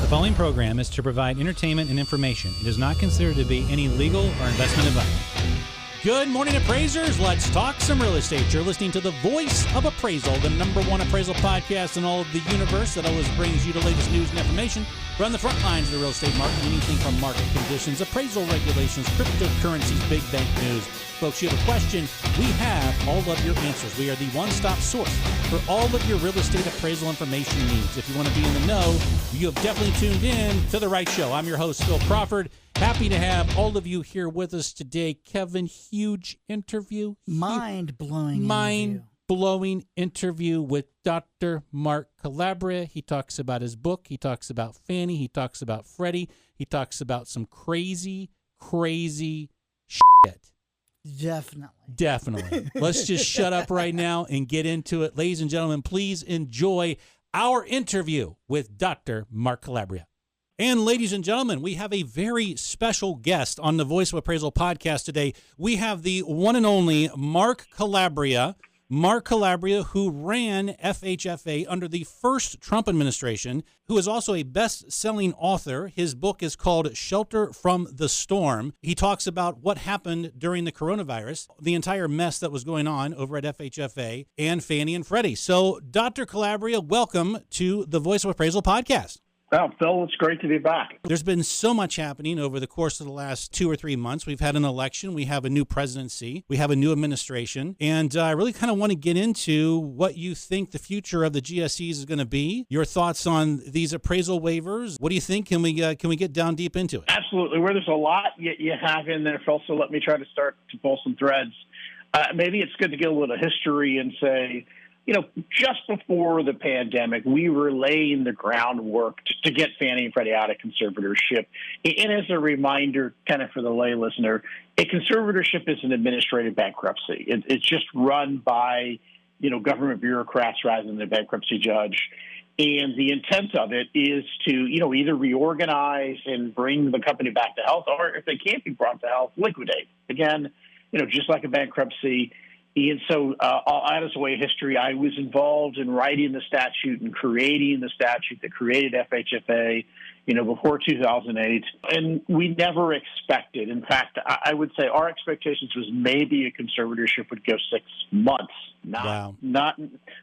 following program is to provide entertainment and information. It is not considered to be any legal or investment advice. Good morning, appraisers. Let's talk some real estate. You're listening to the voice of Appraisal, the #1 appraisal podcast in all of the universe that always brings you the latest news and information. We're on the front lines of the real estate market, anything from market conditions, appraisal regulations, cryptocurrencies, big bank news. Folks, you have a question, we have all of your answers. We are the one-stop source for all of your real estate appraisal information needs. If you want to be in the know, you have definitely tuned in to the right show. I'm your host, Phil Crawford. Happy to have all of you here with us today. Kevin, huge interview. Mind-blowing interview with Dr. Mark Calabria. He talks about his book. He talks about Fannie. He talks about Freddie. He talks about some crazy shit. Definitely. Let's just shut up right now and get into it. Ladies and gentlemen, please enjoy our interview with Dr. Mark Calabria. And ladies and gentlemen, we have a very special guest on the Voice of Appraisal podcast today. We have the one and only Mark Calabria. Mark Calabria, who ran FHFA under the first Trump administration, who is also a best-selling author. His book is called Shelter from the Storm. He talks about what happened during the coronavirus, the entire mess that was going on over at FHFA and Fannie and Freddie. So, Dr. Calabria, welcome to the Voice of Appraisal podcast. Well, Phil, it's great to be back. There's been so much happening over the course of the last 2 or 3 months. We've had an election. We have a new presidency. We have a new administration. And I really kind of want to get into what you think the future of the GSEs is going to be. Your thoughts on these appraisal waivers. What do you think? Can we get down deep into it? Absolutely. Where there's a lot you have in there, Phil, so let me try to start to pull some threads. Maybe it's good to get a little history and say, just before the pandemic, we were laying the groundwork to get Fannie and Freddie out of conservatorship. And as a reminder, kind of for the lay listener, a conservatorship is an administrative bankruptcy. It's just run by, government bureaucrats rather than the bankruptcy judge. And the intent of it is to, either reorganize and bring the company back to health, or if they can't be brought to health, liquidate. Again, just like a bankruptcy. And so I'll add as a way of history, I was involved in writing the statute and creating the statute that created FHFA, before 2008. And we never expected. In fact, I would say our expectations was maybe a conservatorship would go 6 months, not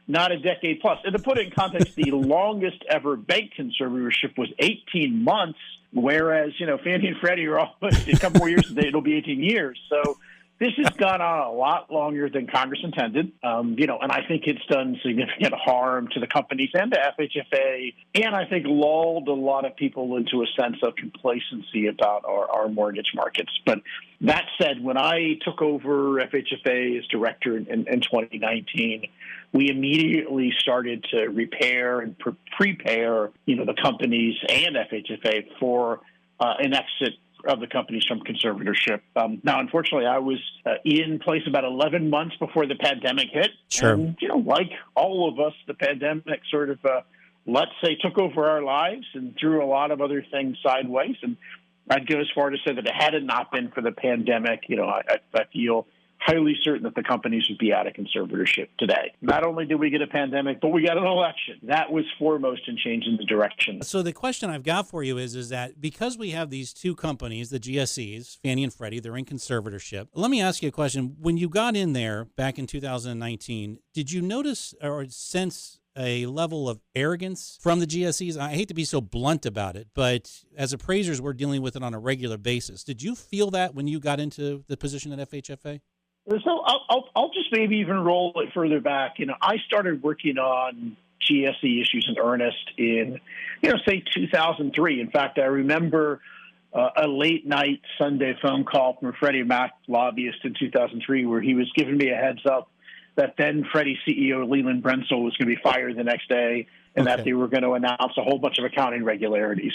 a decade plus. And to put it in context, the longest ever bank conservatorship was 18 months, whereas, Fannie and Freddie are almost a couple more years today, it'll be 18 years. So this has gone on a lot longer than Congress intended, and I think it's done significant harm to the companies and to FHFA, and I think lulled a lot of people into a sense of complacency about our mortgage markets. But that said, when I took over FHFA as director in 2019, we immediately started to repair and prepare, the companies and FHFA for an exit of the companies from conservatorship. Now, unfortunately, I was in place about 11 months before the pandemic hit. Sure. And, like all of us, the pandemic sort of, let's say, took over our lives and threw a lot of other things sideways. And I'd go as far to say that had it not been for the pandemic, I feel highly certain that the companies would be out of conservatorship today. Not only did we get a pandemic, but we got an election. That was foremost in changing the direction. So the question I've got for you is that because we have these two companies, the GSEs, Fannie and Freddie, they're in conservatorship. Let me ask you a question. When you got in there back in 2019, did you notice or sense a level of arrogance from the GSEs? I hate to be so blunt about it, but as appraisers, we're dealing with it on a regular basis. Did you feel that when you got into the position at FHFA? So I'll just maybe even roll it further back. I started working on GSE issues in earnest in, say 2003. In fact, I remember a late night Sunday phone call from a Freddie Mac lobbyist in 2003 where he was giving me a heads up that then Freddie CEO Leland Brensel was going to be fired the next day and that they were going to announce a whole bunch of accounting regularities.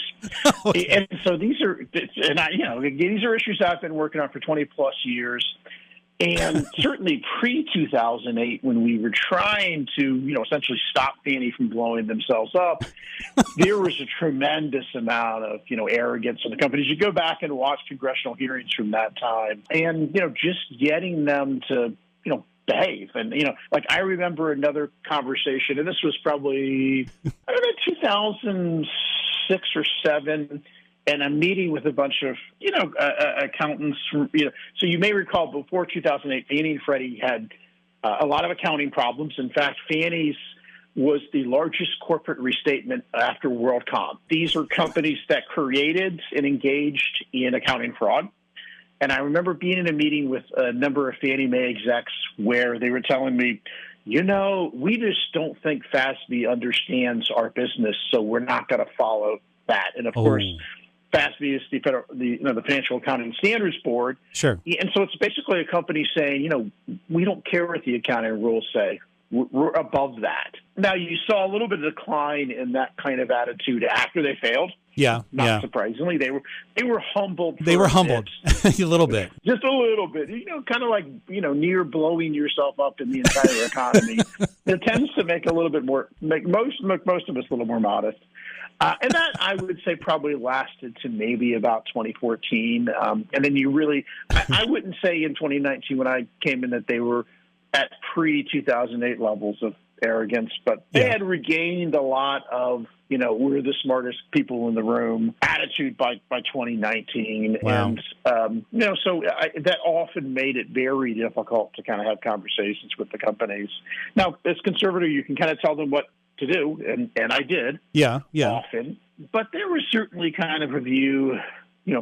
And so these are issues I've been working on for 20 plus years. And certainly pre-2008, when we were trying to, essentially stop Fannie from blowing themselves up, there was a tremendous amount of, arrogance in the companies. You go back and watch congressional hearings from that time and, just getting them to, behave. And, I remember another conversation, and this was probably, 2006 6 or 7, and I'm meeting with a bunch of, accountants. So you may recall before 2008, Fannie and Freddie had a lot of accounting problems. In fact, Fannie's was the largest corporate restatement after WorldCom. These are companies that created and engaged in accounting fraud. And I remember being in a meeting with a number of Fannie Mae execs where they were telling me, we just don't think FASB understands our business, so we're not going to follow that. And of course, FASB is the Financial Accounting Standards Board. Sure. And so it's basically a company saying, we don't care what the accounting rules say. We're above that. Now, you saw a little bit of decline in that kind of attitude after they failed. Yeah. Not surprisingly, they were humbled. They were humbled a little bit. Just a little bit. Kind of like, near blowing yourself up in the entire economy. It tends to make most of us a little more modest. And that, I would say, probably lasted to maybe about 2014. And then I wouldn't say in 2019 when I came in that they were at pre-2008 levels of arrogance, but they had regained a lot of, we're the smartest people in the room attitude by 2019. Wow. And, that often made it very difficult to kind of have conversations with the companies. Now, as conservator, you can kind of tell them what to do, and I did. Yeah. Often. But there was certainly kind of a view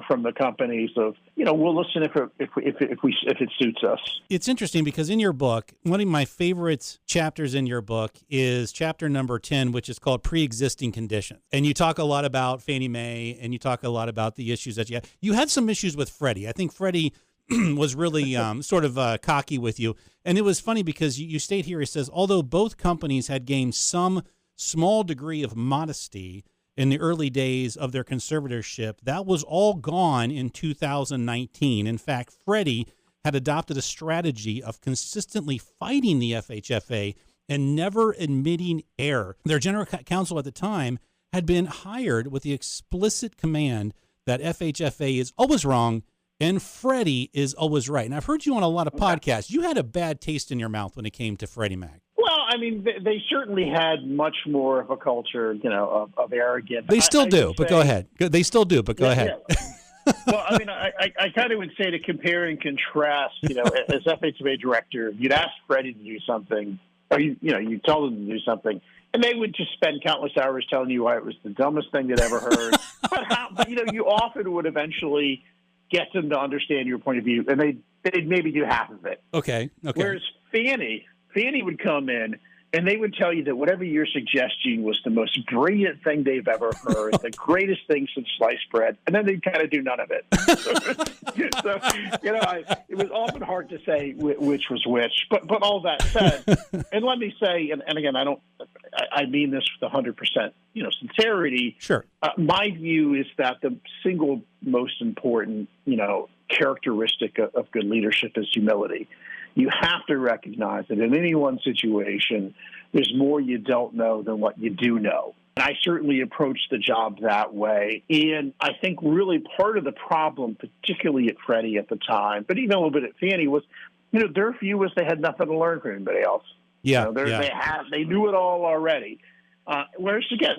from the companies of, we'll listen if it suits us. It's interesting because in your book, one of my favorite chapters in your book is chapter number 10, which is called Pre-Existing Conditions. And you talk a lot about Fannie Mae, and you talk a lot about the issues that you had. You had some issues with Freddie. I think Freddie was really sort of cocky with you. And it was funny because you state here, it says, although both companies had gained some small degree of modesty in the early days of their conservatorship, that was all gone in 2019. In fact, Freddie had adopted a strategy of consistently fighting the FHFA and never admitting error. Their general counsel at the time had been hired with the explicit command that FHFA is always wrong and Freddie is always right. And I've heard you on a lot of podcasts. You had a bad taste in your mouth when it came to Freddie Mac. Well, I mean, they certainly had much more of a culture, of arrogance. They still do, but go ahead. They still do, but go ahead. Yeah. Well, I mean, I kind of would say to compare and contrast, as FHFA director, you'd ask Freddie to do something, or you tell them to do something, and they would just spend countless hours telling you why it was the dumbest thing they'd ever heard. but you often would eventually get them to understand your point of view, and they'd maybe do half of it. Okay. Whereas Fannie would come in and they would tell you that whatever you're suggesting was the most brilliant thing they've ever heard, the greatest thing since sliced bread, and then they'd kind of do none of it. It was often hard to say which was which. But all that said, and let me say, and again, I mean this with 100%, sincerity. Sure. My view is that the single most important, characteristic of good leadership is humility. You have to recognize that in any one situation, there's more you don't know than what you do know. And I certainly approached the job that way. And I think really part of the problem, particularly at Freddie at the time, but even a little bit at Fannie, was, their view was they had nothing to learn from anybody else. Yeah. They knew it all already. Whereas again,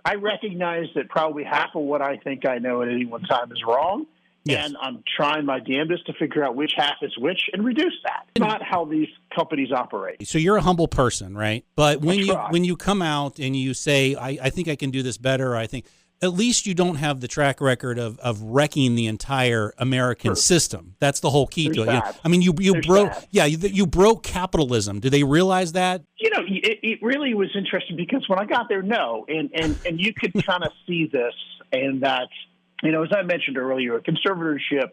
I recognize that probably half of what I think I know at any one time is wrong. Yes. And I'm trying my damnedest to figure out which half is which and reduce that. It's not how these companies operate. So you're a humble person, right? But when you come out and you say, I think I can do this better, I think at least you don't have the track record of wrecking the entire American system. That's the whole key to it. Yeah. I mean, you broke capitalism. Do they realize that? It really was interesting because when I got there, no, and you could kind of see this, and that. As I mentioned earlier, a conservatorship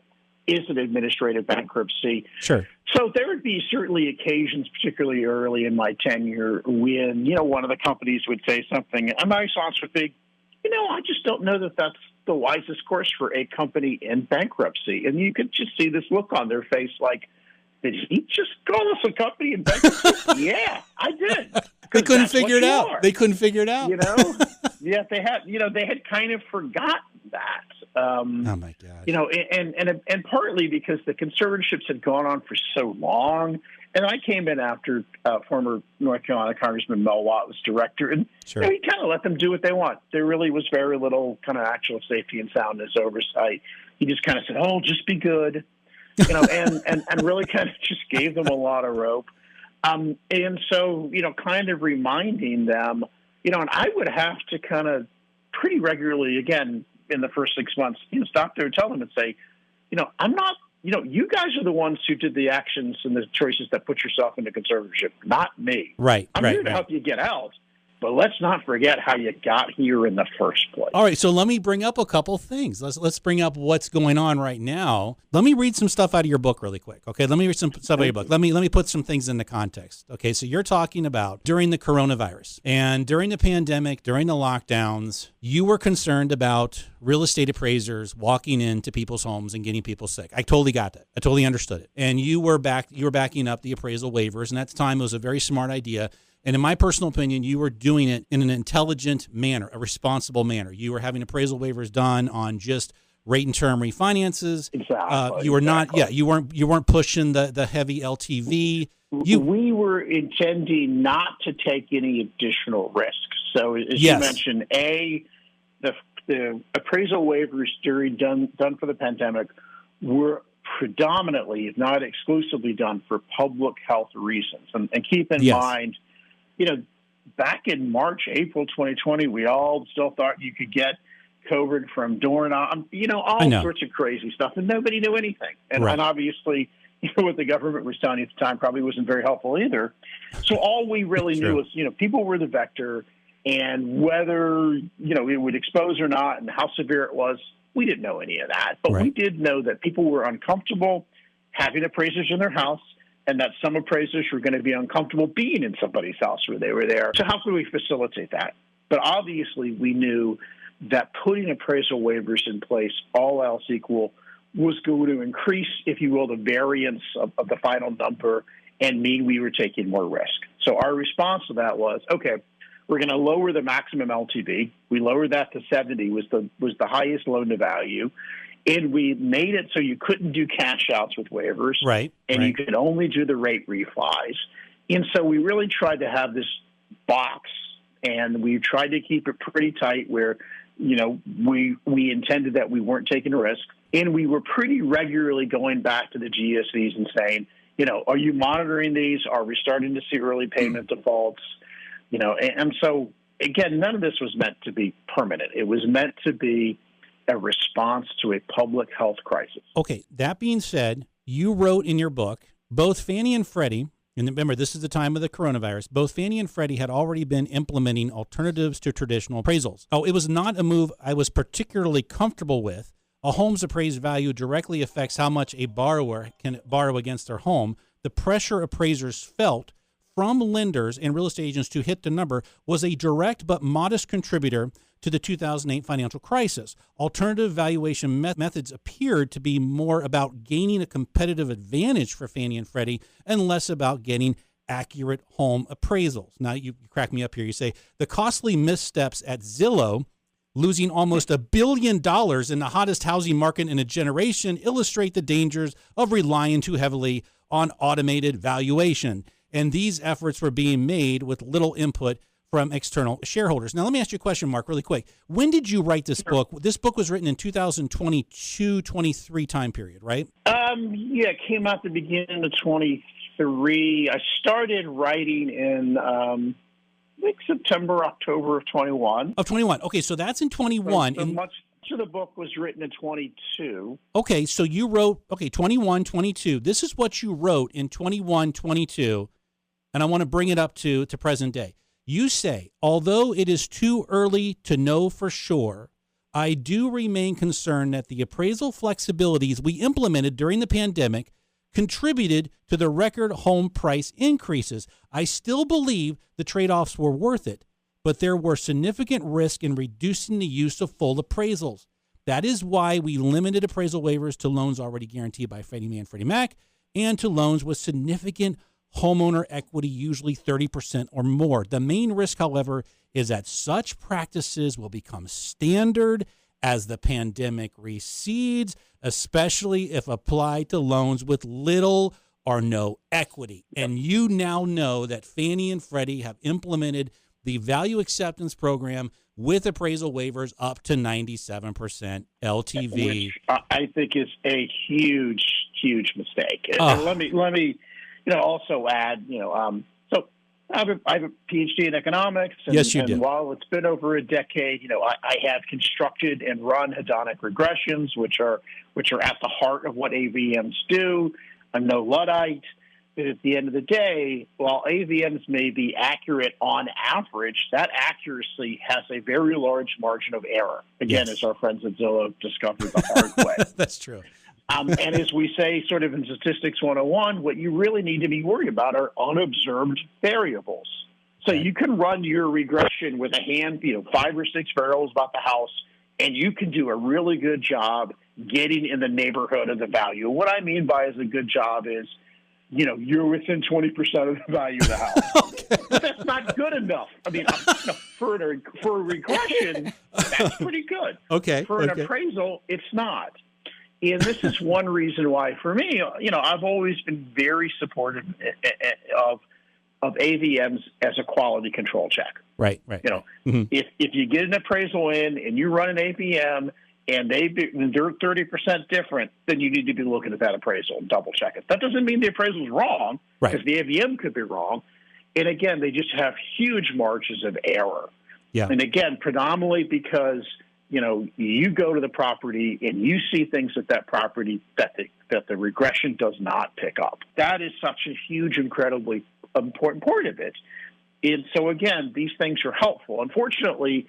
is an administrative bankruptcy. Sure. So there would be certainly occasions, particularly early in my tenure, when, one of the companies would say something, and my response would be, I just don't know that that's the wisest course for a company in bankruptcy. And you could just see this look on their face like, did he just call us a company in bankruptcy? Yeah, I did. They couldn't figure it out. They couldn't figure it out. Yeah, they had kind of forgotten that. Oh my God. And partly because the conservatorships had gone on for so long, And I came in after former North Carolina Congressman Mel Watt was director, and Sure. he kind of let them do what they want. There really was very little kind of actual safety and soundness oversight. He just kind of said, "Oh, just be good," and really kind of just gave them a lot of rope. And so, kind of reminding them, and I would have to kind of pretty regularly, again, in the first 6 months, stop there and tell them and say, I'm not, you guys are the ones who did the actions and the choices that put yourself into conservatorship, not me. Right. I'm here to help you get out. But let's not forget how you got here in the first place. All right, so let me bring up a couple things. Let's bring up what's going on right now. Let me read some stuff out of your book really quick. Okay, let me read some stuff out of your book. Let me put some things into context. Okay, so you're talking about during the coronavirus and during the pandemic, during the lockdowns, you were concerned about real estate appraisers walking into people's homes and getting people sick. I totally got that. I totally understood it. And you were backing up the appraisal waivers, and at the time it was a very smart idea. And in my personal opinion, you were doing it in an intelligent manner, a responsible manner. You were having appraisal waivers done on just rate and term refinances. Exactly. You were not, you weren't pushing the heavy LTV. We were intending not to take any additional risks. So as you mentioned, the appraisal waivers done for the pandemic were predominantly, if not exclusively, done for public health reasons. And keep in mind, back in March, April 2020, we all still thought you could get COVID from doorknob, all sorts of crazy stuff, and nobody knew anything. And obviously, what the government was telling you at the time probably wasn't very helpful either. So all we really knew was, people were the vector, and whether, it would expose or not and how severe it was, we didn't know any of that. But we did know that people were uncomfortable having appraisers in their house, and that some appraisers were going to be uncomfortable being in somebody's house where they were there. So how could we facilitate that? But obviously we knew that putting appraisal waivers in place, all else equal, was going to increase, if you will, the variance of the final number and mean we were taking more risk. So our response to that was, okay, we're going to lower the maximum LTV. We lowered that to 70, was the highest loan to value. And we made it so you couldn't do cash outs with waivers. Right. And you could only do the rate refis. And so we really tried to have this box, and we tried to keep it pretty tight where, we intended that we weren't taking a risk. And we were pretty regularly going back to the GSEs and saying, are you monitoring these? Are we starting to see early payment defaults? And so, again, none of this was meant to be permanent. It was meant to be a response to a public health crisis. Okay, that being said, you wrote in your book, both Fannie and Freddie, and remember, this is the time of the coronavirus, both Fannie and Freddie had already been implementing alternatives to traditional appraisals. Oh, it was not a move I was particularly comfortable with. A home's appraised value directly affects how much a borrower can borrow against their home. The pressure appraisers felt from lenders and real estate agents to hit the number was a direct but modest contributor to the 2008 financial crisis. Alternative valuation methods appeared to be more about gaining a competitive advantage for Fannie and Freddie and less about getting accurate home appraisals. Now, you crack me up here. You say, the costly missteps at Zillow, losing almost $1 billion in the hottest housing market in a generation, illustrate the dangers of relying too heavily on automated valuation. And these efforts were being made with little input from external shareholders. Now, let me ask you a question, Mark, really quick. When did you write this book? This book was written in 2022-23 time period, right? It came out the beginning of 23. I started writing in September, October of 21. Of 21. Okay, so that's in 21. So much of the book was written in 22. Okay, so you wrote, 21, 22. This is what you wrote in 21, 22, and I want to bring it up to present day. You say, although it is too early to know for sure, I do remain concerned that the appraisal flexibilities we implemented during the pandemic contributed to the record home price increases. I still believe the trade-offs were worth it, but there were significant risk in reducing the use of full appraisals. That is why we limited appraisal waivers to loans already guaranteed by Freddie Mae and Freddie Mac and to loans with significant homeowner equity, usually 30% or more. The main risk, however, is that such practices will become standard as the pandemic recedes, especially if applied to loans with little or no equity. And you now know that Fannie and Freddie have implemented the value acceptance program with appraisal waivers up to 97% LTV. Which I think is a huge, huge mistake. And let me, also add, so I have a PhD in economics. And, yes, you do. And while it's been over a decade, I have constructed and run hedonic regressions, which are at the heart of what AVMs do. I'm no Luddite. But at the end of the day, while AVMs may be accurate on average, that accuracy has a very large margin of error. Again, yes. As our friends at Zillow discovered the hard way. That's true. And as we say sort of in Statistics 101, what you really need to be worried about are unobserved variables. So you can run your regression with a hand, 5 or 6 variables about the house, and you can do a really good job getting in the neighborhood of the value. What I mean by as a good job is, you're within 20% of the value of the house. Okay. But that's not good enough. I mean, for a regression, that's pretty good. Okay. For an appraisal, it's not. And this is one reason why, for me, I've always been very supportive of AVMs as a quality control check. Right. If you get an appraisal in and you run an AVM and they're 30% different, then you need to be looking at that appraisal and double check it. That doesn't mean the appraisal is wrong, because the AVM could be wrong. And again, they just have huge margins of error. Yeah. And again, predominantly because you go to the property and you see things at that property that the regression does not pick up. That is such a huge, incredibly important part of it. And so, again, these things are helpful. Unfortunately,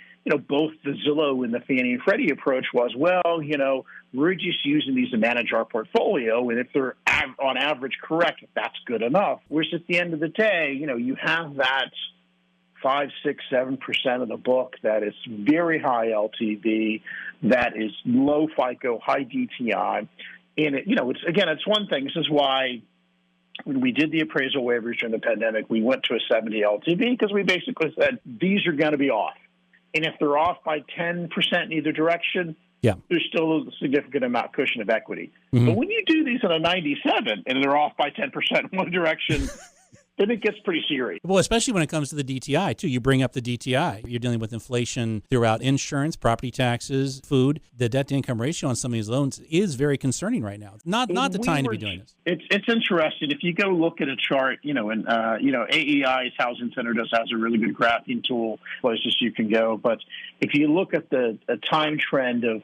both the Zillow and the Fannie and Freddie approach was, we're just using these to manage our portfolio, and if they're on average correct, that's good enough. Whereas at the end of the day, you have that 5, 6, 7% of the book that is very high LTV, that is low FICO, high DTI. And, it's one thing. This is why when we did the appraisal waivers during the pandemic, we went to a 70 LTV because we basically said these are going to be off. And if they're off by 10% in either direction, there's still a significant amount cushion of equity. Mm-hmm. But when you do these in a 97 and they're off by 10% in one direction, then it gets pretty serious. Well, especially when it comes to the DTI, too. You bring up the DTI. You're dealing with inflation throughout insurance, property taxes, food. The debt-to-income ratio on some of these loans is very concerning right now. Not the time to be doing this. It's interesting. If you go look at a chart, AEI's Housing Center has a really good graphing tool, places you can go. But if you look at the time trend of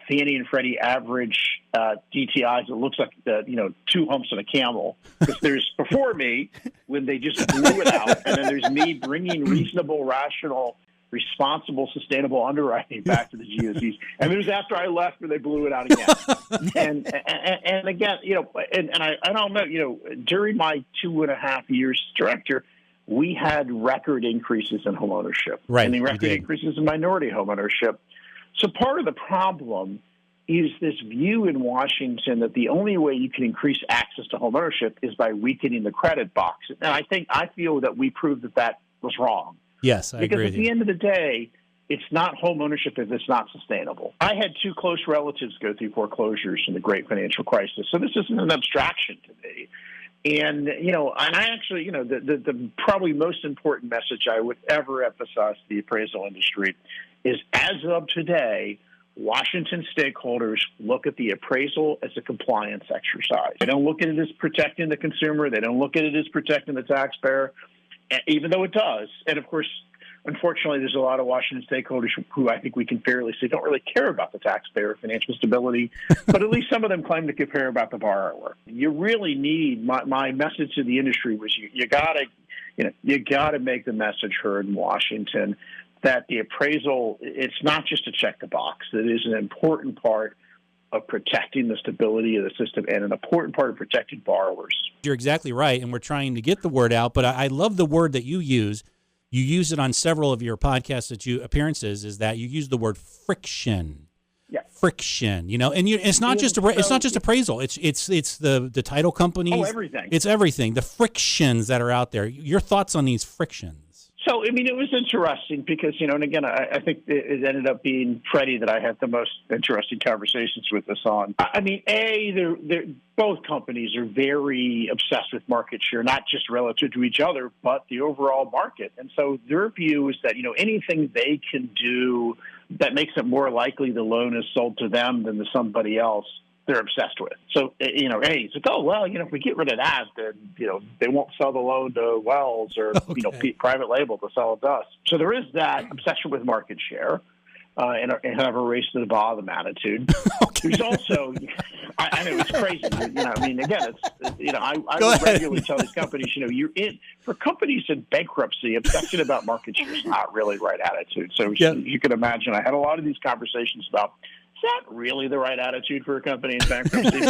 Fannie and Freddie average DTIs, it looks like 2 humps on a camel. Because there's before me when they just blew it out, and then there's me bringing reasonable, rational, responsible, sustainable underwriting back to the GSEs, and there's after I left where they blew it out again. and again, and I don't know, during my 2.5 years as director, we had record increases in homeownership, and the record increases in minority homeownership. So part of the problem is this view in Washington that the only way you can increase access to homeownership is by weakening the credit box. And I feel that we proved that was wrong. Yes, I agree. Because at the end of the day, it's not homeownership if it's not sustainable. I had 2 close relatives go through foreclosures in the great financial crisis, so this isn't an abstraction to me. And, and I actually, the probably most important message I would ever emphasize to the appraisal industry is, as of today, Washington stakeholders look at the appraisal as a compliance exercise. They don't look at it as protecting the consumer. They don't look at it as protecting the taxpayer, even though it does. And, of course, unfortunately, there's a lot of Washington stakeholders who I think we can fairly say don't really care about the taxpayer, financial stability, but at least some of them claim to care about the borrower. You really need, my message to the industry was you gotta make the message heard in Washington that the appraisal, it's not just to check the box. It is an important part of protecting the stability of the system and an important part of protecting borrowers. You're exactly right, and we're trying to get the word out, but I love the word that you use. You use it on several of your podcasts appearances, is that you use the word friction. Yeah. Friction, and it's not just appraisal. It's the title companies. Oh, everything. It's everything. The frictions that are out there. Your thoughts on these frictions? So, I mean, it was interesting because, and again, I think it ended up being Freddie that I had the most interesting conversations with this on. I mean, they're both companies are very obsessed with market share, not just relative to each other, but the overall market. And so their view is that, anything they can do that makes it more likely the loan is sold to them than to somebody else, they're obsessed with. So, it's like, oh, well, if we get rid of that, then, they won't sell the loan to Wells or, private label to sell it to us. So there is that obsession with market share and kind of a race to the bottom attitude. Okay. There's also, I know it's crazy. Again, I would regularly tell these companies, for companies in bankruptcy, obsession about market share is not really the right attitude. So you can imagine I had a lot of these conversations about, is that really the right attitude for a company in bankruptcy?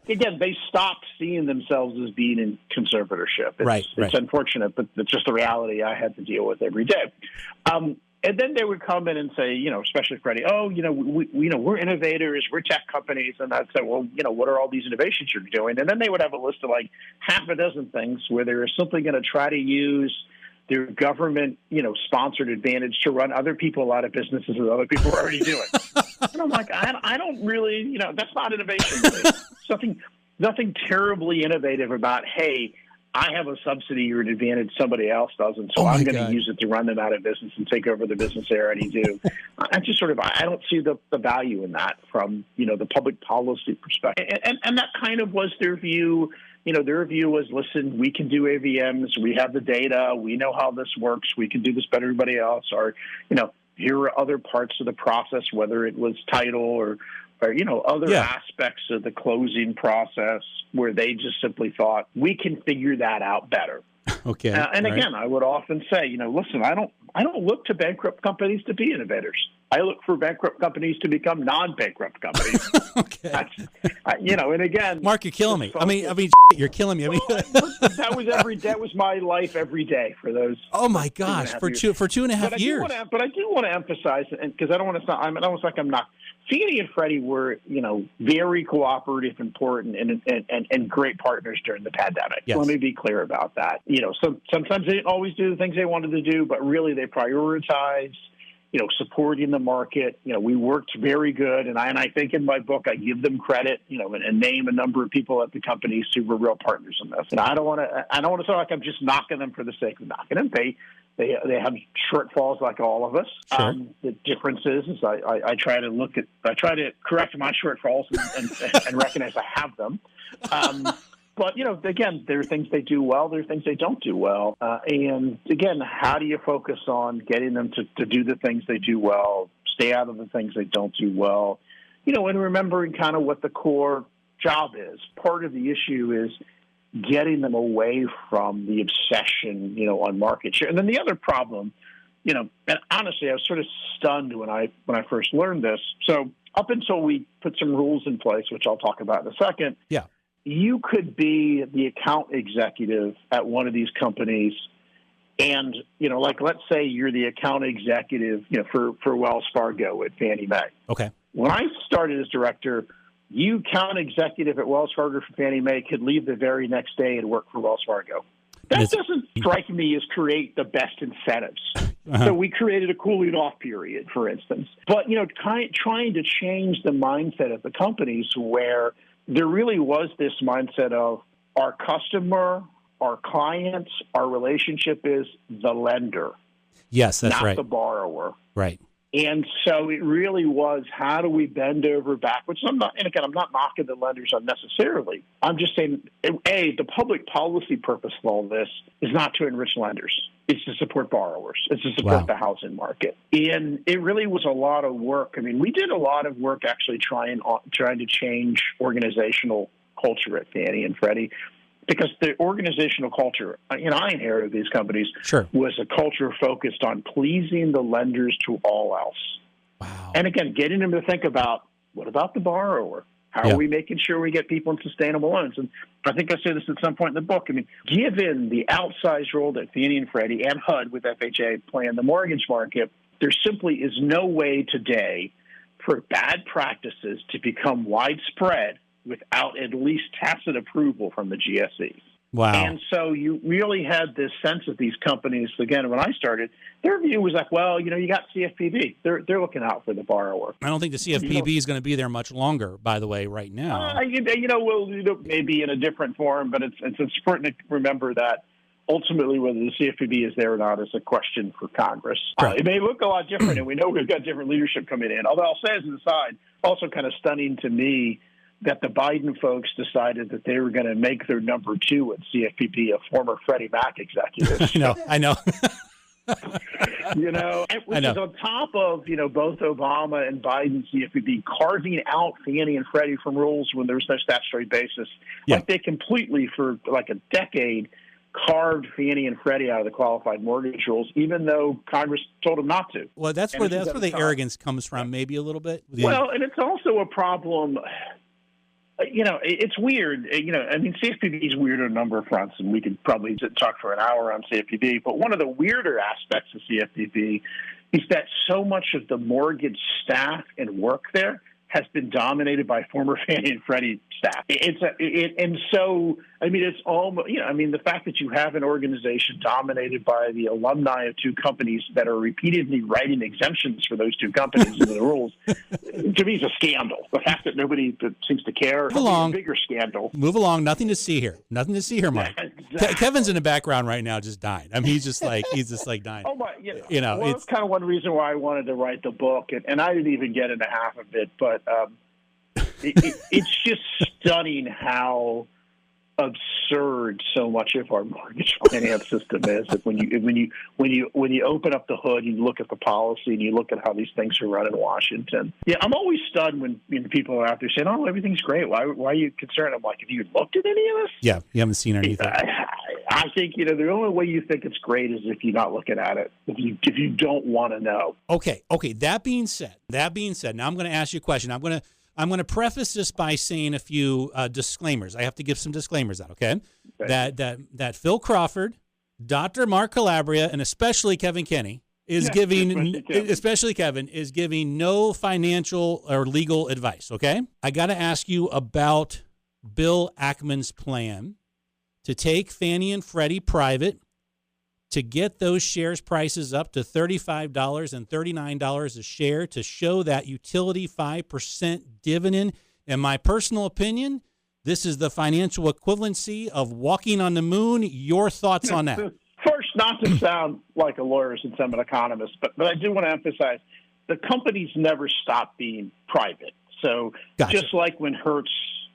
Again, they stopped seeing themselves as being in conservatorship. It's unfortunate, but it's just the reality I had to deal with every day. And then they would come in and say, especially Freddie, we're innovators, we're tech companies. And I'd say, well, what are all these innovations you're doing? And then they would have a list of like half a dozen things where they're simply going to try to use their government, sponsored advantage to run other people out of businesses that other people are already doing. And I'm like, I don't really, that's not innovation. Nothing terribly innovative about, hey, I have a subsidy or an advantage somebody else doesn't, so I'm going to use it to run them out of business and take over the business they already do. I don't see the value in that from, the public policy perspective. And that kind of was their view. Their view was, listen, we can do AVMs. We have the data. We know how this works. We can do this better than everybody else. Or, here are other parts of the process, whether it was title or other aspects of the closing process where they just simply thought, we can figure that out better. Okay. And again, I would often say, listen, I don't look to bankrupt companies to be innovators. I look for bankrupt companies to become non-bankrupt companies. Okay. And again, Mark, you're killing me. I mean, you're killing me. That was my life every day for those. Oh my gosh, for 2.5 years. But I do want to emphasize, and because I don't want to sound, I almost like I'm not. Fannie and Freddie were, very cooperative, important, and great partners during the pandemic. Yes. Let me be clear about that. Sometimes they didn't always do the things they wanted to do, but really they prioritized, supporting the market. We worked very good, and I think in my book I give them credit, and name a number of people at the companies who were real partners in this. And I don't want to sound like I'm just knocking them for the sake of knocking them. They have shortfalls like all of us. Sure. The difference is I try to correct my shortfalls and recognize I have them. But, again, there are things they do well. There are things they don't do well. And, again, how do you focus on getting them to do the things they do well, stay out of the things they don't do well, and remembering kind of what the core job is. Part of the issue is getting them away from the obsession, on market share. And then the other problem, and honestly, I was sort of stunned when I first learned this. So up until we put some rules in place, which I'll talk about in a second, you could be the account executive at one of these companies. And, let's say you're the account executive, for Wells Fargo at Fannie Mae. Okay. When I started as director, you account executive at Wells Fargo for Fannie Mae could leave the very next day and work for Wells Fargo. That doesn't strike me as create the best incentives. Uh-huh. So we created a cooling off period, for instance. But, trying to change the mindset of the companies where there really was this mindset of our customer, our clients, our relationship is the lender. Yes, that's right. Not the borrower. Right. And so it really was, how do we bend over backwards? I'm not knocking the lenders unnecessarily. I'm just saying, the public policy purpose of all this is not to enrich lenders. It's to support borrowers. It's to support the housing market. And it really was a lot of work. I mean, we did a lot of work actually trying to change organizational culture at Fannie and Freddie. Because the organizational culture, I inherited these companies, was a culture focused on pleasing the lenders to all else. Wow. And again, getting them to think about, what about the borrower? How are we making sure we get people in sustainable loans? And I think I say this at some point in the book. I mean, given the outsized role that Fannie and Freddie and HUD with FHA play in the mortgage market, there simply is no way today for bad practices to become widespread without at least tacit approval from the GSEs. Wow. And so you really had this sense that these companies, again, when I started, their view was like, well, you got CFPB. They're looking out for the borrower. I don't think the CFPB is going to be there much longer, by the way, right now. Maybe in a different form, but it's important to remember that ultimately whether the CFPB is there or not is a question for Congress. It may look a lot different, and we know we've got different leadership coming in. Although I'll say as an aside, also kind of stunning to me that the Biden folks decided that they were going to make their number two at CFPB a former Freddie Mac executive. I know. Which is on top of, both Obama and Biden CFPB carving out Fannie and Freddie from rules when there's no statutory basis. Yeah. Like they completely, for like a decade, carved Fannie and Freddie out of the qualified mortgage rules, even though Congress told them not to. Well, that's where the arrogance comes from, maybe a little bit. Well, and it's also a problem. It's weird. CFPB is weird on a number of fronts, and we could probably talk for an hour on CFPB. But one of the weirder aspects of CFPB is that so much of the mortgage staff and work there has been dominated by former Fannie and Freddie staff. It's almost, the fact that you have an organization dominated by the alumni of two companies that are repeatedly writing exemptions for those two companies in the rules, to me is a scandal. The fact that nobody seems to care is a bigger scandal. Move along. Nothing to see here, Mike. Exactly. Kevin's in the background right now, just dying. He's just like dying. Oh my, it's kind of one reason why I wanted to write the book, and I didn't even get into half of it, but it's just stunning how absurd so much of our mortgage finance system is. That when you open up the hood, you look at the policy and you look at how these things are run in Washington. Yeah, I'm always stunned when people are out there saying, "Oh, everything's great. Why are you concerned?" I'm like, "Have you looked at any of this?" Yeah, you haven't seen anything. I think the only way you think it's great is if you're not looking at it. If you don't want to know. Okay. That being said, now I'm going to ask you a question. I'm going to preface this by saying a few disclaimers. I have to give some disclaimers out, okay? That Phil Crawford, Dr. Mark Calabria, and especially Kevin Kenny especially Kevin, is giving no financial or legal advice, okay? I got to ask you about Bill Ackman's plan to take Fannie and Freddie private, to get those shares prices up to $35 and $39 a share, to show that utility 5% dividend. In my personal opinion, this is the financial equivalency of walking on the moon. Your thoughts on that? First, not to sound like a lawyer since I'm an economist, but I do want to emphasize the companies never stopped being private. So Just like when Hertz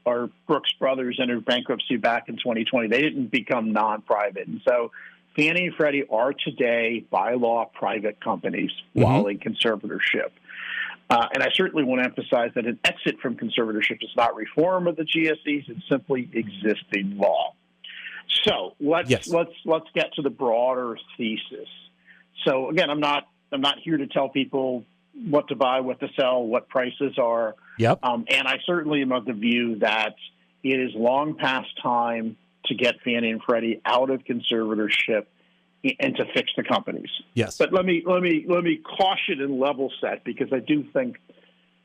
or Brooks Brothers entered bankruptcy back in 2020, they didn't become non-private. And so Fannie and Freddie are today, by law, private companies while in conservatorship. And I certainly want to emphasize that an exit from conservatorship is not reform of the GSEs; it's simply existing law. So let's get to the broader thesis. So again, I'm not here to tell people what to buy, what to sell, what prices are. Yep. And I certainly am of the view that it is long past time to get Fannie and Freddie out of conservatorship and to fix the companies. Yes. But let me caution and level set, because I do think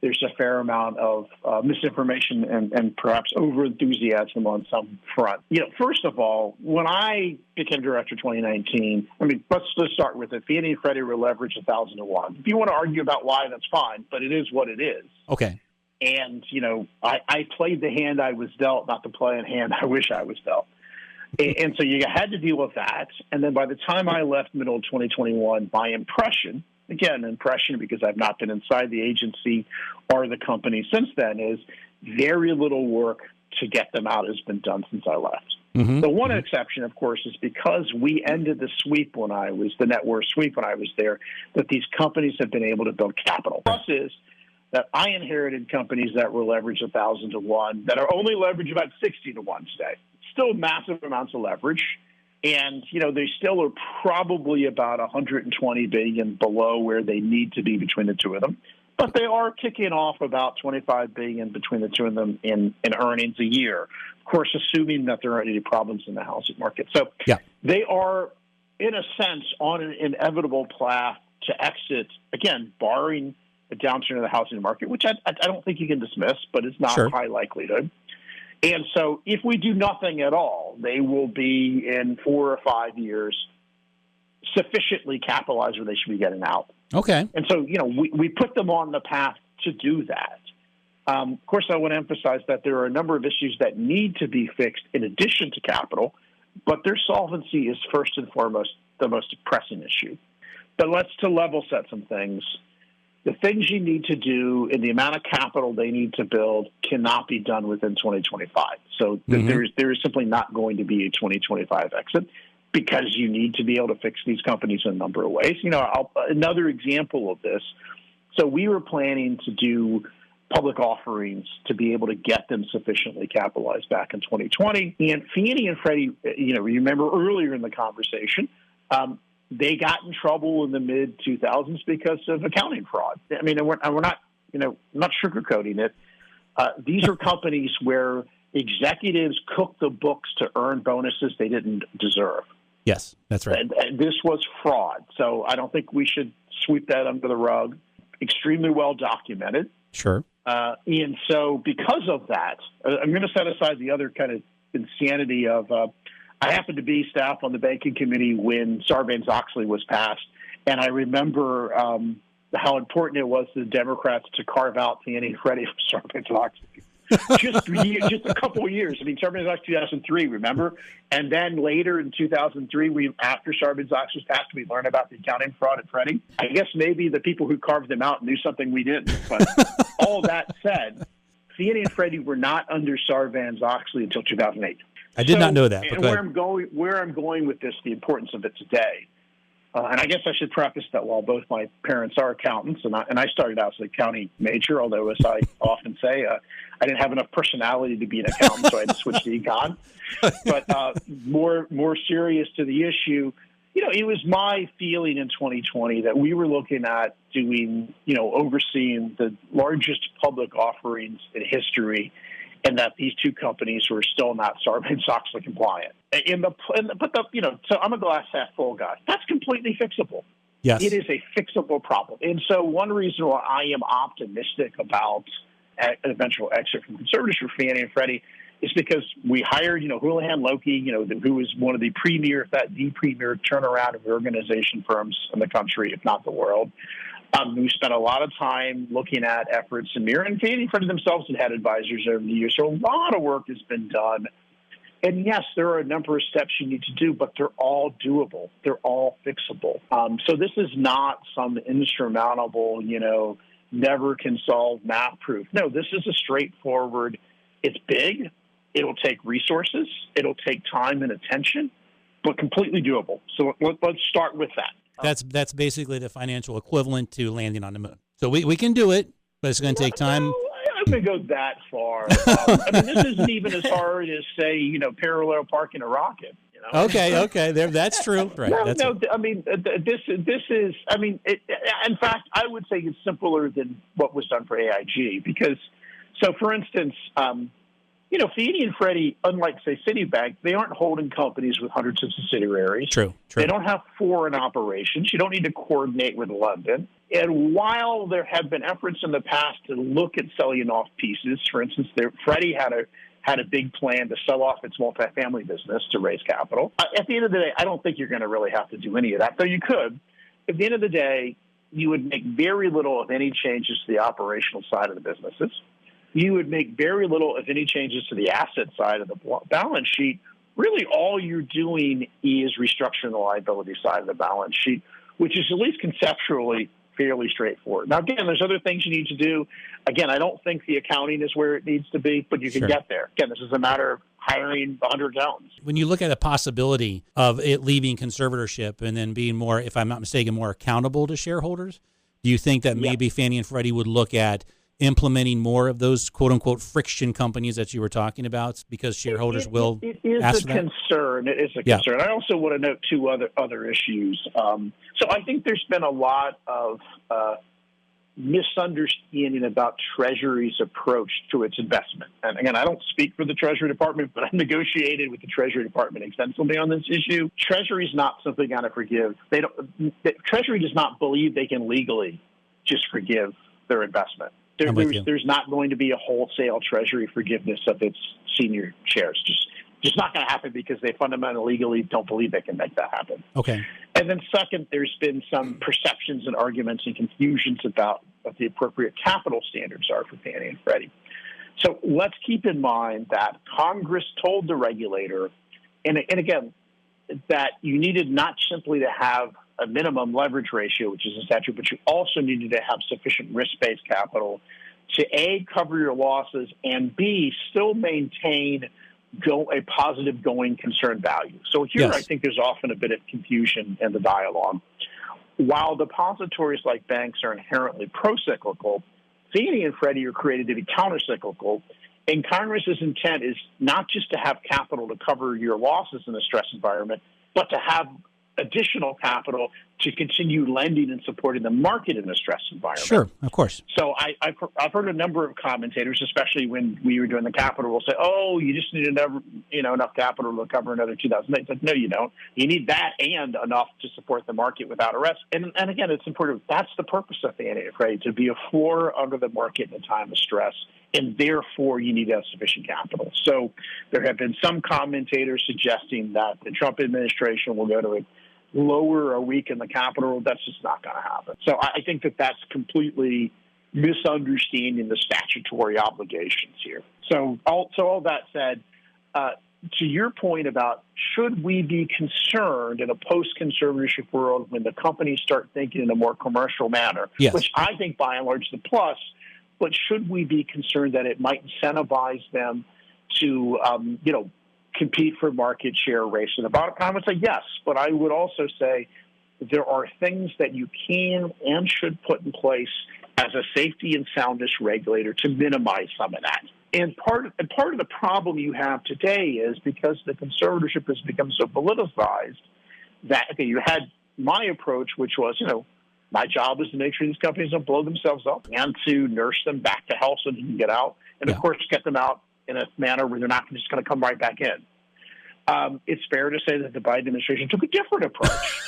there's a fair amount of misinformation and perhaps over-enthusiasm on some front. First of all, when I became director in 2019, let's start with it. Fannie and Freddie were leveraged 1,000 to 1. If you want to argue about why, that's fine, but it is what it is. Okay. And, I played the hand I was dealt, not the play in hand I wish I was dealt. And so you had to deal with that. And then by the time I left middle of 2021, my impression because I've not been inside the agency or the company since then, is very little work to get them out has been done since I left. The one exception, of course, is because we ended the net worth sweep when I was there, that these companies have been able to build capital. Plus is that I inherited companies that were leveraged 1,000 to 1 that are only leveraged about 60 to 1 today. Still massive amounts of leverage. And, they still are probably about $120 billion below where they need to be between the two of them. But they are kicking off about $25 billion between the two of them in earnings a year. Of course, assuming that there aren't any problems in the housing market. So they are, in a sense, on an inevitable path to exit, again, barring a downturn in the housing market, which I don't think you can dismiss, but it's not high likelihood. And so if we do nothing at all, they will be in 4 or 5 years sufficiently capitalized where they should be getting out. Okay. And so, we put them on the path to do that. Of course, I want to emphasize that there are a number of issues that need to be fixed in addition to capital, but their solvency is first and foremost the most pressing issue. But let's to level set some things. The things you need to do and the amount of capital they need to build cannot be done within 2025. So there is simply not going to be a 2025 exit because you need to be able to fix these companies in a number of ways. Another example of this, so we were planning to do public offerings to be able to get them sufficiently capitalized back in 2020. And Fannie and Freddie, remember earlier in the conversation, they got in trouble in the mid-2000s because of accounting fraud. I mean, we're not sugarcoating it. These are companies where executives cooked the books to earn bonuses they didn't deserve. Yes, that's right. And this was fraud. So I don't think we should sweep that under the rug. Extremely well documented. Sure. And so because of that, I'm going to set aside the other kind of insanity of I happened to be staff on the banking committee when Sarbanes-Oxley was passed, and I remember how important it was to the Democrats to carve out Fannie and Freddie from Sarbanes-Oxley. just a couple of years. I mean, Sarbanes-Oxley 2003, remember? And then later in 2003, after Sarbanes-Oxley was passed, we learned about the accounting fraud at Freddie. I guess maybe the people who carved them out knew something we didn't. But all that said, Fannie and Freddie were not under Sarbanes-Oxley until 2008. I did not know that. And where I'm going with this, the importance of it today, and I guess I should preface that while both my parents are accountants, and I started out as an accounting major, although as I often say, I didn't have enough personality to be an accountant, so I had to switch to econ. But more serious to the issue, it was my feeling in 2020 that we were looking at doing, overseeing the largest public offerings in history, and that these two companies were still not Sarbanes-Oxley compliant. So I'm a glass half full guy. That's completely fixable. Yes. It is a fixable problem. And so one reason why I am optimistic about an eventual exit from conservatorship for Fannie and Freddie is because we hired, Houlihan Lokey, who is one of the premier, if not the premier turnaround of organization firms in the country, if not the world. We spent a lot of time looking at efforts, and Fannie and Freddie themselves had had advisors over the years. So a lot of work has been done. And yes, there are a number of steps you need to do, but they're all doable. They're all fixable. So this is not some insurmountable, never can solve math proof. No, this is a straightforward, it's big. It'll take resources. It'll take time and attention, but completely doable. So let's start with that. That's basically the financial equivalent to landing on the moon. So we can do it, but it's going to take time. No, I'm going to go that far. This isn't even as hard as, say, parallel parking a rocket. Okay, that's true. Right. This is. In fact, I would say it's simpler than what was done for AIG because, so for instance, Fannie and Freddie, unlike, say, Citibank, they aren't holding companies with hundreds of subsidiaries. True. They don't have foreign operations. You don't need to coordinate with London. And while there have been efforts in the past to look at selling off pieces, for instance, Freddie had a big plan to sell off its multifamily business to raise capital. At the end of the day, I don't think you're going to really have to do any of that, though you could. At the end of the day, you would make very little, if any, changes to the operational side of the businesses. You would make very little, if any, changes to the asset side of the balance sheet. Really, all you're doing is restructuring the liability side of the balance sheet, which is at least conceptually fairly straightforward. Now, again, there's other things you need to do. Again, I don't think the accounting is where it needs to be, but you can get there. Again, this is a matter of hiring 100 accountants. When you look at the possibility of it leaving conservatorship and then being more, if I'm not mistaken, more accountable to shareholders, do you think that maybe Fannie and Freddie would look at implementing more of those quote-unquote friction companies that you were talking about because shareholders will it is ask a for that? concern. It is a concern. I also want to note two other issues. So I think there's been a lot of misunderstanding about Treasury's approach to its investment. And again, I don't speak for the Treasury Department, but I've negotiated with the Treasury Department extensively on this issue. Treasury is not simply going to forgive. Treasury does not believe they can legally just forgive their investment. I'm with you. There's not going to be a wholesale Treasury forgiveness of its senior shares. Just not going to happen because they fundamentally legally don't believe they can make that happen. Okay. And then second, there's been some perceptions and arguments and confusions about what the appropriate capital standards are for Fannie and Freddie. So let's keep in mind that Congress told the regulator, and again, that you needed not simply to have a minimum leverage ratio, which is a statute, but you also needed to have sufficient risk-based capital to A, cover your losses, and B, still maintain a positive going concern value. So here yes. I think there's often a bit of confusion in the dialogue. While depositories like banks are inherently pro-cyclical, Fannie and Freddie are created to be counter-cyclical, and Congress's intent is not just to have capital to cover your losses in a stress environment, but to have additional capital to continue lending and supporting the market in a stress environment. Sure, of course. So I've heard a number of commentators, especially when we were doing the capital, will say, "Oh, you just need enough capital to cover another 2008." It's like, no, you don't. You need that and enough to support the market without arrest. And again, it's important. That's the purpose of Fannie, right? To be a floor under the market in a time of stress, and therefore you need to have sufficient capital. So there have been some commentators suggesting that the Trump administration will go to a lower a week in the capital. That's just not going to happen. So I think that that's completely misunderstanding the statutory obligations here. So all that said, to your point about should we be concerned in a post-conservatorship world when the companies start thinking in a more commercial manner, yes. which I think by and large is the plus, but should we be concerned that it might incentivize them to, compete for market share race in the bottom? I would say yes, but I would also say there are things that you can and should put in place as a safety and soundness regulator to minimize some of that. And part of the problem you have today is because the conservatorship has become so politicized that you had my approach, which was, my job is to make sure these companies don't blow themselves up and to nurse them back to health so they can get out, and of course get them out in a manner where they're not just going to come right back in. It's fair to say that the Biden administration took a different approach.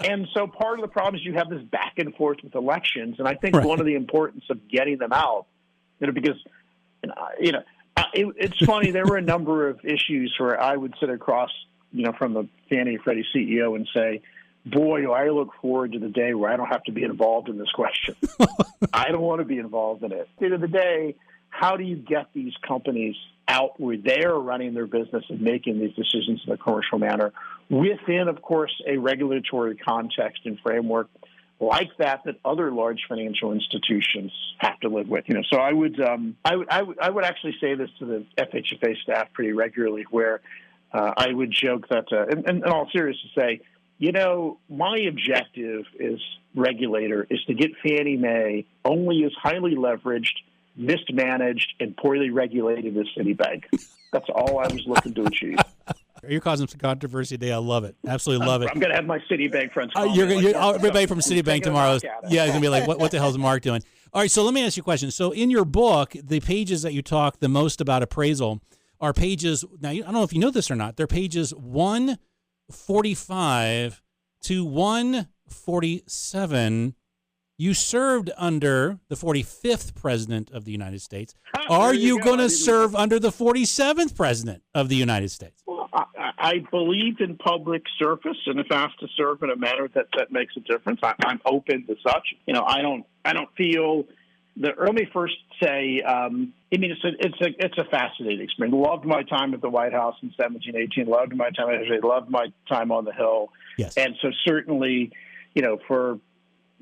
And so part of the problem is you have this back and forth with elections. And I think one of the importance of getting them out, because, it's funny, there were a number of issues where I would sit across, from the Fannie and Freddie CEO and say, boy, do I look forward to the day where I don't have to be involved in this question. I don't want to be involved in it. At the end of the day, how do you get these companies out where they're running their business and making these decisions in a commercial manner within, of course, a regulatory context and framework like that other large financial institutions have to live with? So I would actually say this to the FHFA staff pretty regularly, where I would joke that, in all seriousness, say, my objective as regulator is to get Fannie Mae only as highly leveraged, mismanaged, and poorly regulated as Citibank. That's all I was looking to achieve. You're causing some controversy today. I love it. Absolutely love it. I'm going to have my Citibank friends call everybody from Citibank tomorrow. It's going to be like, what the hell is Mark doing? All right, so let me ask you a question. So in your book, the pages that you talk the most about appraisal are pages, now I don't know if you know this or not, they're pages 145 to 147. You served under the 45th president of the United States. Are you going to serve under the 47th president of the United States? Well, I believe in public service, and if asked to serve in a manner that makes a difference, I'm open to such. I don't feel that. Let me first say, it's a fascinating experience. Loved my time at the White House in 1718. Loved my time at HA. Loved my time on the Hill. Yes. And so certainly, for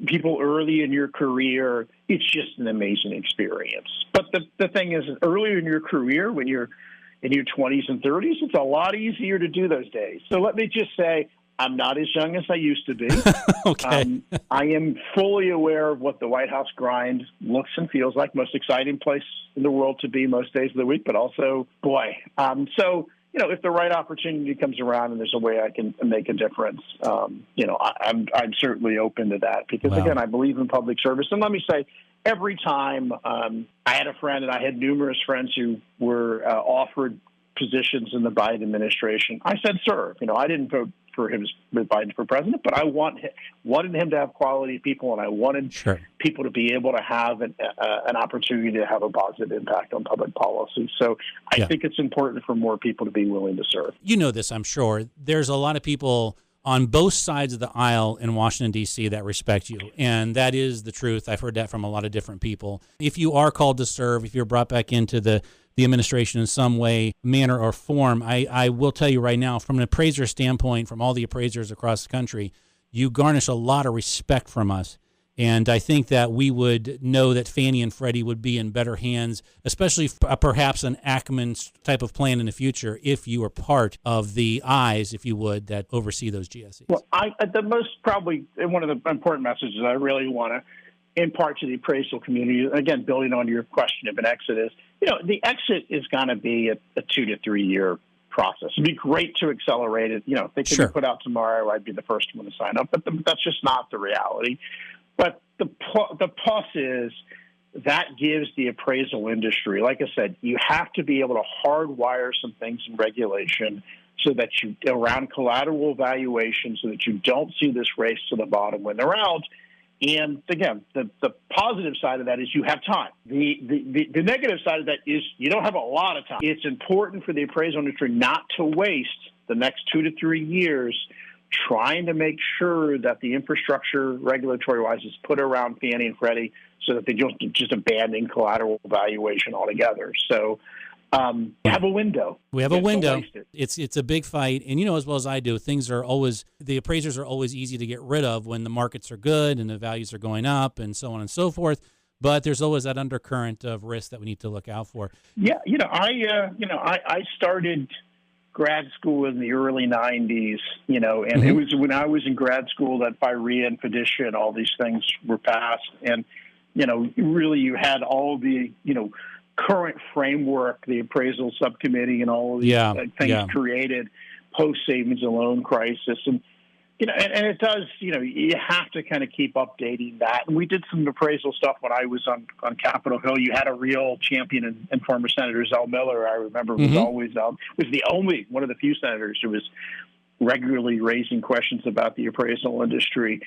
people early in your career, it's just an amazing experience. But the thing is, earlier in your career, when you're in your 20s and 30s, it's a lot easier to do those days. So let me just say, I'm not as young as I used to be. Okay. I am fully aware of what the White House grind looks and feels like. Most exciting place in the world to be most days of the week, but also, boy. If the right opportunity comes around and there's a way I can make a difference, I'm certainly open to that because, again, I believe in public service. And let me say, every time I had a friend, and I had numerous friends who were offered positions in the Biden administration, I said serve. I didn't vote for him with Biden for president, but I wanted him to have quality people, and I wanted people to be able to have an opportunity to have a positive impact on public policy. So I think it's important for more people to be willing to serve. You know this, I'm sure. There's a lot of people on both sides of the aisle in Washington, D.C. that respect you, and that is the truth. I've heard that from a lot of different people. If you are called to serve, if you're brought back into the administration in some way, manner, or form, I will tell you right now, from an appraiser standpoint, from all the appraisers across the country, you garnish a lot of respect from us. And I think that we would know that Fannie and Freddie would be in better hands, especially perhaps an Ackman type of plan in the future, if you were part of the eyes, if you would, that oversee those GSEs. Well, the most probably one of the important messages I really want to impart to the appraisal community, again, building on your question of an exit, is, the exit is going to be a 2 to 3 year process. It'd be great to accelerate it. If they could be put out tomorrow, I'd be the first one to sign up, but that's just not the reality. But the plus is that gives the appraisal industry, like I said, you have to be able to hardwire some things in regulation so that you, around collateral valuation, so that you don't see this race to the bottom when they're out. And again, the positive side of that is you have time. The negative side of that is you don't have a lot of time. It's important for the appraisal industry not to waste the next 2 to 3 years trying to make sure that the infrastructure regulatory-wise is put around Fannie and Freddie so that they don't just abandon collateral valuation altogether. So we have a window. We have a window. It's a big fight. And as well as I do, the appraisers are always easy to get rid of when the markets are good and the values are going up and so on and so forth. But there's always that undercurrent of risk that we need to look out for. Yeah, I started grad school in the early 90s, and it was when I was in grad school that FIREA and FDICIA and all these things were passed. And, really you had all the, current framework, the appraisal subcommittee and all of these things created post-savings and loan crisis. And, and it does, you have to kind of keep updating that. And we did some appraisal stuff when I was on Capitol Hill. You had a real champion and former Senator Zell Miller, I remember, was the only one of the few senators who was regularly raising questions about the appraisal industry.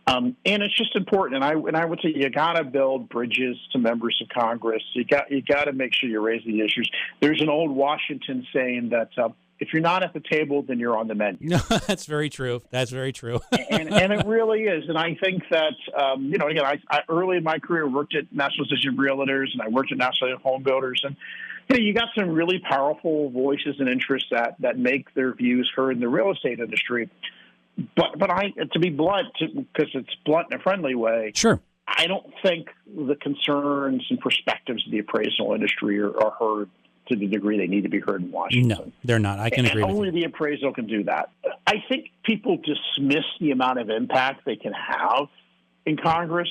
And it's just important. And I would say you got to build bridges to members of Congress. You got to make sure you raise the issues. There's an old Washington saying that, if you're not at the table, then you're on the menu. No, that's very true. That's very true. and it really is. And I think that, again, I early in my career worked at National Association of Realtors, and I worked at National Association of Home Builders. And, you got some really powerful voices and interests that make their views heard in the real estate industry. But to be blunt, because it's blunt in a friendly way, I don't think the concerns and perspectives of the appraisal industry are heard to the degree they need to be heard in Washington. No, they're not. I can agree with you. Only the appraisal can do that. I think people dismiss the amount of impact they can have in Congress.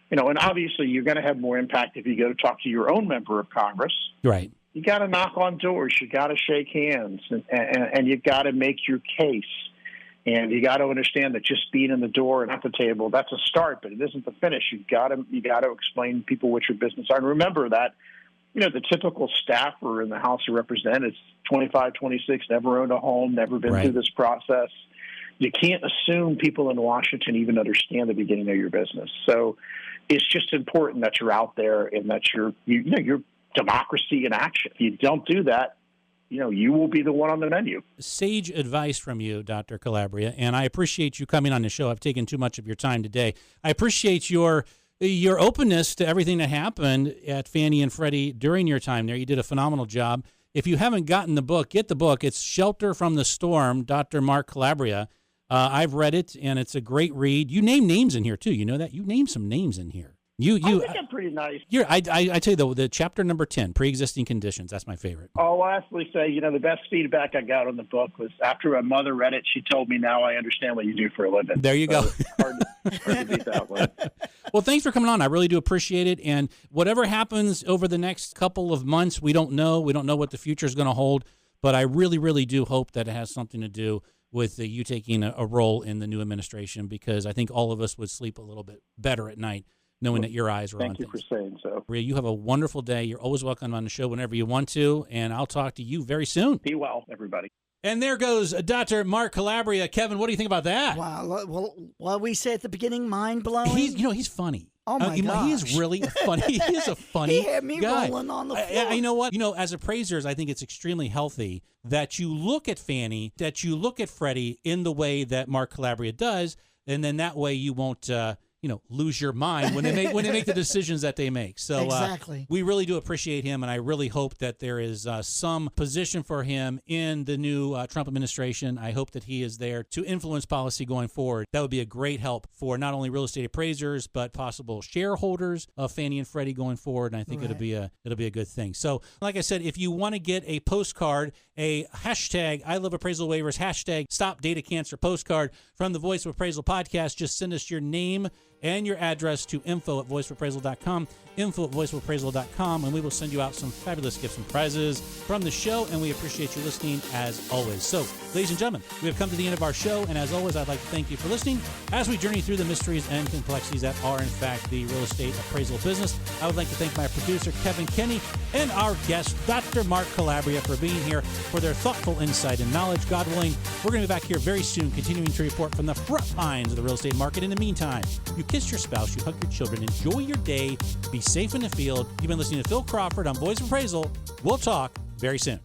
And obviously you're going to have more impact if you go to talk to your own member of Congress. Right. You got to knock on doors. You got to shake hands, and you got to make your case. And you got to understand that just being in the door and at the table, that's a start, but it isn't the finish. You got to explain to people what your business are. And remember that, the typical staffer in the House of Representatives, 25, 26, never owned a home, never been through this process. You can't assume people in Washington even understand the beginning of your business. So it's just important that you're out there and that you're democracy in action. If you don't do that, you will be the one on the menu. Sage advice from you, Dr. Calabria, and I appreciate you coming on the show. I've taken too much of your time today. I appreciate your openness to everything that happened at Fannie and Freddie during your time there. You did a phenomenal job. If you haven't gotten the book, get the book. It's Shelter from the Storm, Dr. Mark Calabria. I've read it, and it's a great read. You name names in here, too. You know that? You name some names in here. I think I'm pretty nice. I tell you, the chapter number 10, pre-existing conditions, that's my favorite. I'll lastly say, the best feedback I got on the book was after my mother read it, she told me, now I understand what you do for a living. There you go. Hard to beat that one. Well, thanks for coming on. I really do appreciate it. And whatever happens over the next couple of months, we don't know. We don't know what the future is going to hold. But I really, really do hope that it has something to do with you taking a role in the new administration, because I think all of us would sleep a little bit better at night knowing that your eyes are on things. Thank you for saying so. Maria, you have a wonderful day. You're always welcome on the show whenever you want to, and I'll talk to you very soon. Be well, everybody. And there goes Dr. Mark Calabria. Kevin, what do you think about that? Wow. Well, what we say at the beginning, mind-blowing? He's funny. Oh, my gosh. He is really funny. He is a funny He had me guy. rolling on the floor. You know what? As appraisers, I think it's extremely healthy that you look at Fannie, that you look at Freddie in the way that Mark Calabria does, and then that way you won't lose your mind when they make the decisions that they make. So exactly. We really do appreciate him, and I really hope that there is some position for him in the new Trump administration. I hope that he is there to influence policy going forward. That would be a great help for not only real estate appraisers but possible shareholders of Fannie and Freddie going forward. And I think it'll be a good thing. So, like I said, if you want to get a postcard, a hashtag I love appraisal waivers, hashtag stop data cancer postcard from the Voice of Appraisal podcast, just send us your name and your address to info@voiceofappraisal.com, info@voiceofappraisal.com, and we will send you out some fabulous gifts and prizes from the show, and we appreciate you listening as always. So, ladies and gentlemen, we have come to the end of our show, and as always, I'd like to thank you for listening as we journey through the mysteries and complexities that are, in fact, the real estate appraisal business. I would like to thank my producer, Kevin Kenny, and our guest, Dr. Mark Calabria, for being here, for their thoughtful insight and knowledge. God willing, we're going to be back here very soon, continuing to report from the front lines of the real estate market. In the meantime, you kiss your spouse, you hug your children, enjoy your day, be safe in the field. You've been listening to Phil Crawford on Voice of Appraisal. We'll talk very soon.